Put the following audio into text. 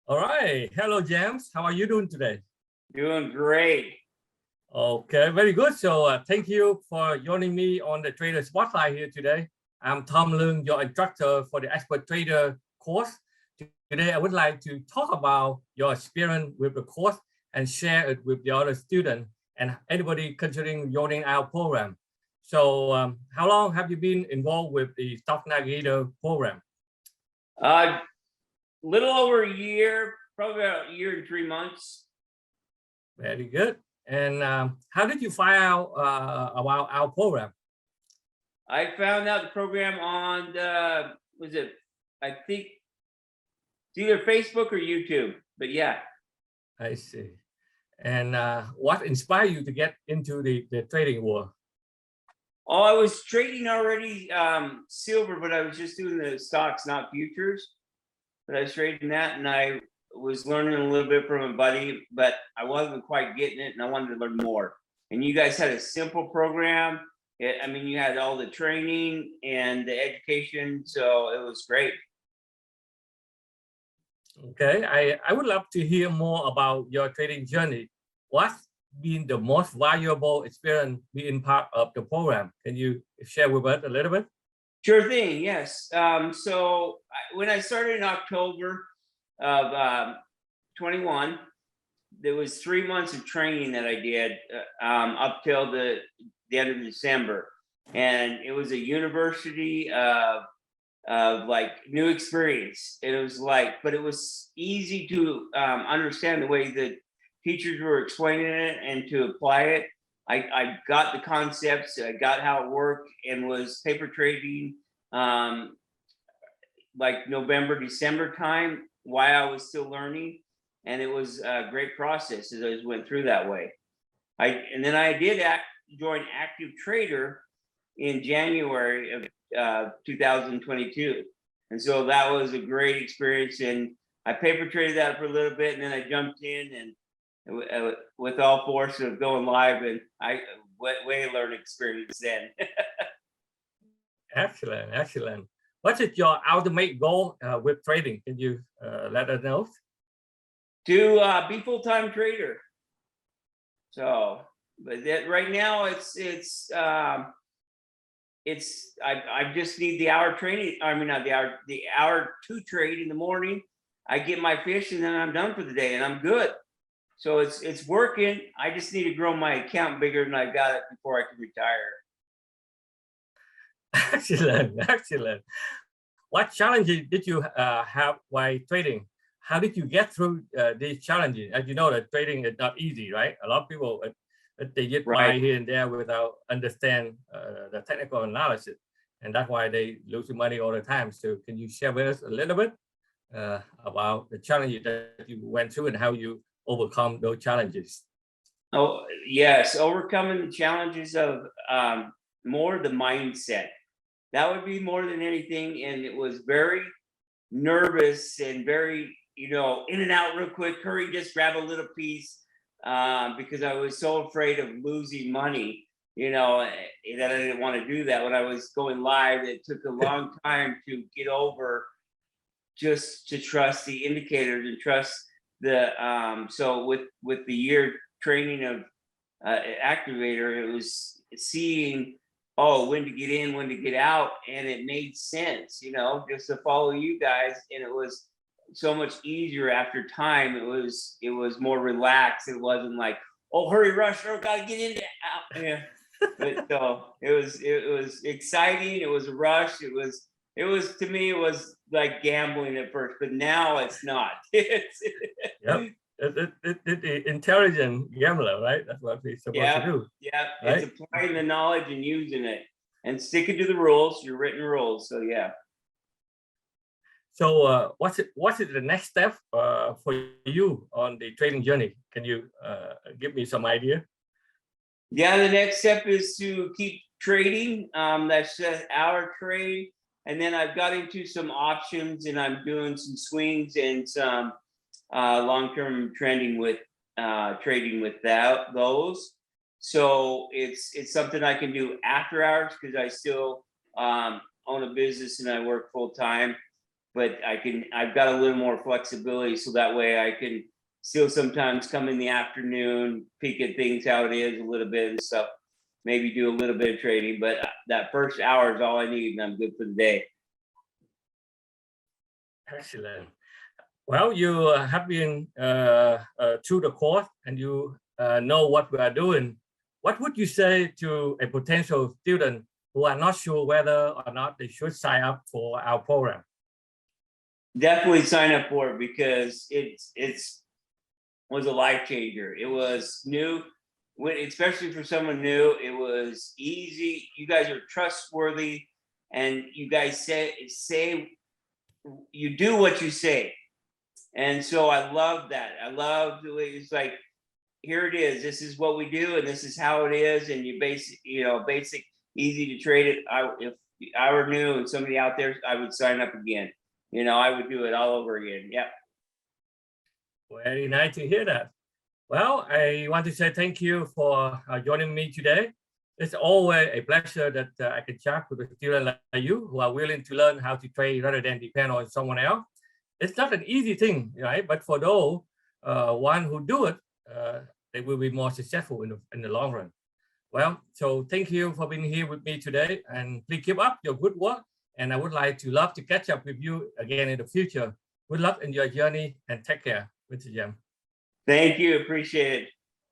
All right. Hello, James. How are you doing today? Doing great. Okay, very good. So thank you for joining me on the Trader Spotlight here today. I'm Tom Leung, your instructor for the Expert Trader course. Today, I would like to talk about your experience with the course and share it with the other students and anybody considering joining our program. So how long have you been involved with the Stock Navigator program? Little over a year, probably about a year and 3 months. Very good. And how did you find out about our program? I found out the program on I think it's either Facebook or YouTube, but yeah. I see. And what inspired you to get into the trading world? Oh, I was trading already silver, but I was just doing the stocks, not futures. But I was trading that, and I was learning a little bit from a buddy, but I wasn't quite getting it, and I wanted to learn more. And you guys had a simple program. I mean, you had all the training and the education, so it was great. Okay, I would love to hear more about your trading journey. What's been the most valuable experience being part of the program? Can you share with us a little bit? Sure thing, yes. When I started in October of 21, there was 3 months of training that I did up till the end of December. And it was a university of like new experience. It was like, but it was easy to understand the way that teachers were explaining it and to apply it. I got the concepts, I got how it worked, and was paper trading like November, December time while I was still learning. And it was a great process as I just went through that way. And then I did join Active Trader in January of 2022. And so that was a great experience. And I paper traded that for a little bit, and then I jumped in and with all force of going live, and I way learned experience then. Excellent, excellent. What is your ultimate goal with trading? Can you let us know? To be full-time trader. So, but that right now I just need the hour training. I mean, not the hour to trade in the morning. I get my fish and then I'm done for the day and I'm good. So it's working. I just need to grow my account bigger than I got it before I can retire. Excellent, excellent. What challenges did you have while trading? How did you get through these challenges? As you know, that trading is not easy, right? A lot of people they get by here and there without understand the technical analysis, and that's why they lose money all the time. So, can you share with us a little bit about the challenges that you went through and how you overcome those challenges? Oh yes, overcoming the challenges of more the mindset. That would be more than anything, and it was very nervous and very, in and out real quick. Hurry, just grab a little piece, because I was so afraid of losing money, that I didn't want to do that. When I was going live, it took a long time to get over just to trust the indicators and trust the so with the year training of activator, it was seeing when to get in, when to get out, and it made sense, just to follow you guys. And it was so much easier after time. It was more relaxed. It wasn't like, oh, hurry, rush, gotta get in out. Yeah. But so it was exciting. It was a rush. It was to me, it was like gambling at first, but now it's not. Yep. It's intelligent gambler, right? That's what we're supposed to do. Yeah, right? It's applying the knowledge and using it and sticking to the rules, your written rules. So yeah. So what's the next step for you on the trading journey? Can you give me some idea? Yeah, the next step is to keep trading. That's just our trade. And then I've got into some options, and I'm doing some swings and some long-term trending with trading with those. So it's something I can do after hours because I still own a business and I work full time. but I've got a little more flexibility, so that way I can still sometimes come in the afternoon, peek at things how it is a little bit and stuff, maybe do a little bit of trading, but that first hour is all I need and I'm good for the day. Excellent. Well, you have been through the course and you know what we are doing. What would you say to a potential student who are not sure whether or not they should sign up for our program? Definitely sign up for it, because it's was a life changer. It was new, especially for someone new. It was easy. You guys are trustworthy, and you guys say you do what you say. And so I love that. I love the way it's like, here it is. This is what we do, and this is how it is. And you basic, easy to trade it. If I were new and somebody out there, I would sign up again. I would do it all over again. Yep. Very nice to hear that. Well, I want to say thank you for joining me today. It's always a pleasure that I can chat with a student like you who are willing to learn how to trade rather than depend on someone else. It's not an easy thing, right? But for those one who do it, they will be more successful in the long run. Well, so thank you for being here with me today, and please keep up your good work. And I would love to catch up with you again in the future. Good luck in your journey and take care, Mr. Jam. Thank you. Appreciate it.